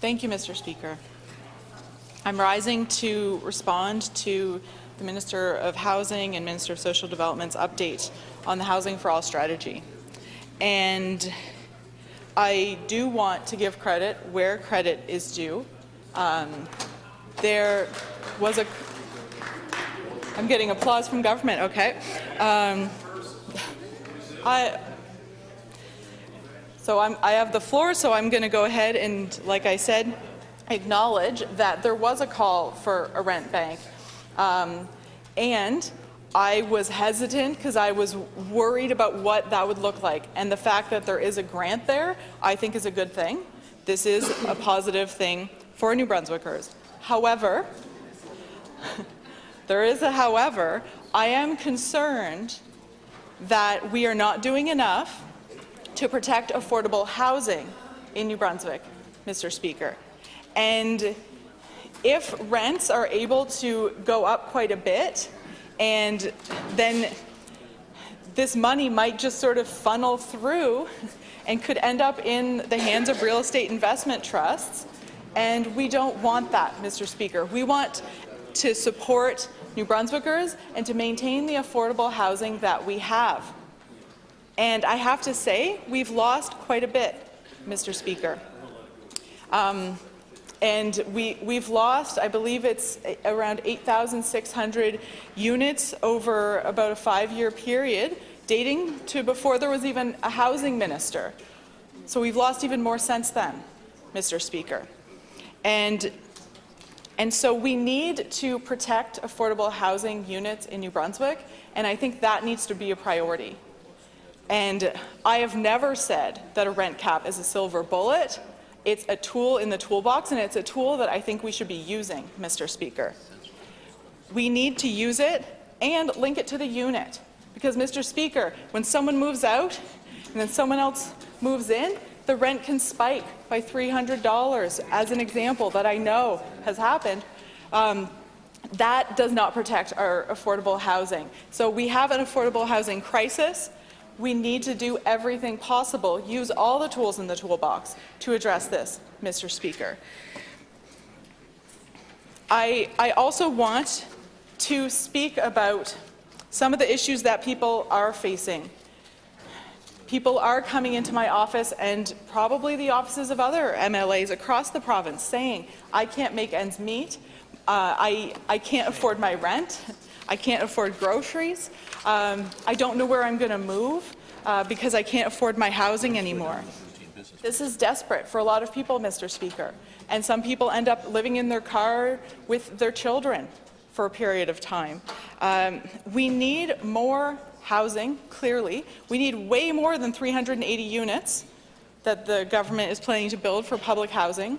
Thank you, Mr. Speaker. I'm rising to respond to the Minister of Housing and Minister of Social Development's update on the Housing for All strategy. And I do want to give credit where credit is due. There was a... I'm getting applause from government, okay. I have the floor, so I'm going to go ahead and, like I said, acknowledge that there was a call for a rent bank. And I was hesitant because I was worried about what that would look like. And the fact that there is a grant there, I think is a good thing. This is a positive thing for New Brunswickers. However, there is a however, I am concerned that we are not doing enough to protect affordable housing in New Brunswick, Mr. Speaker. And if rents are able to go up quite a bit, and then this money might just sort of funnel through and could end up in the hands of real estate investment trusts, and we don't want that, Mr. Speaker. We want to support New Brunswickers and to maintain the affordable housing that we have. And I have to say, we've lost quite a bit, Mr. Speaker. And we've lost, I believe it's around 8,600 units over about a 5-year period, dating to before there was even a housing minister. So we've lost even more since then, Mr. Speaker. And so we need to protect affordable housing units in New Brunswick, and I think that needs to be a priority. And I have never said that a rent cap is a silver bullet. It's a tool in the toolbox, and it's a tool that I think we should be using, Mr. Speaker. We need to use it and link it to the unit. Because, Mr. Speaker, when someone moves out and then someone else moves in, the rent can spike by $300, as an example that I know has happened. That does not protect our affordable housing. So we have an affordable housing crisis. We need to do everything possible, use all the tools in the toolbox to address this, Mr. Speaker. I also want to speak about some of the issues that people are facing. People are coming into my office, and probably the offices of other MLAs across the province, saying, I can't make ends meet, I can't afford my rent, I can't afford groceries, I don't know where I'm going to move because I can't afford my housing anymore. This is desperate for a lot of people, Mr. Speaker, and some people end up living in their car with their children for a period of time. We need more housing, clearly. We need way more than 380 units that the government is planning to build for public housing.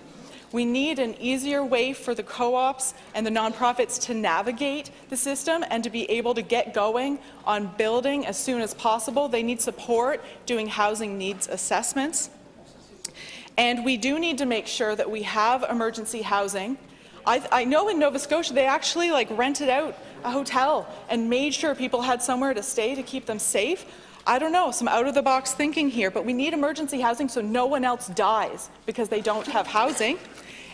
We need an easier way for the co-ops and the nonprofits to navigate the system and to be able to get going on building as soon as possible. They need support doing housing needs assessments. And we do need to make sure that we have emergency housing. I know in Nova Scotia they actually rented out a hotel and made sure people had somewhere to stay to keep them safe. I don't know, some out-of-the-box thinking here, but we need emergency housing so no one else dies because they don't have housing.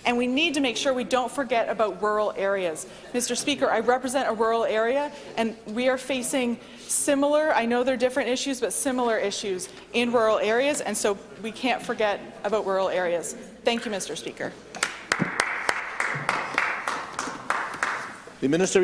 And we need to make sure we don't forget about rural areas. Mr. Speaker, I represent a rural area, and we are facing similar, I know they're different issues, but similar issues in rural areas, and so we can't forget about rural areas. Thank you, Mr. Speaker. The Minister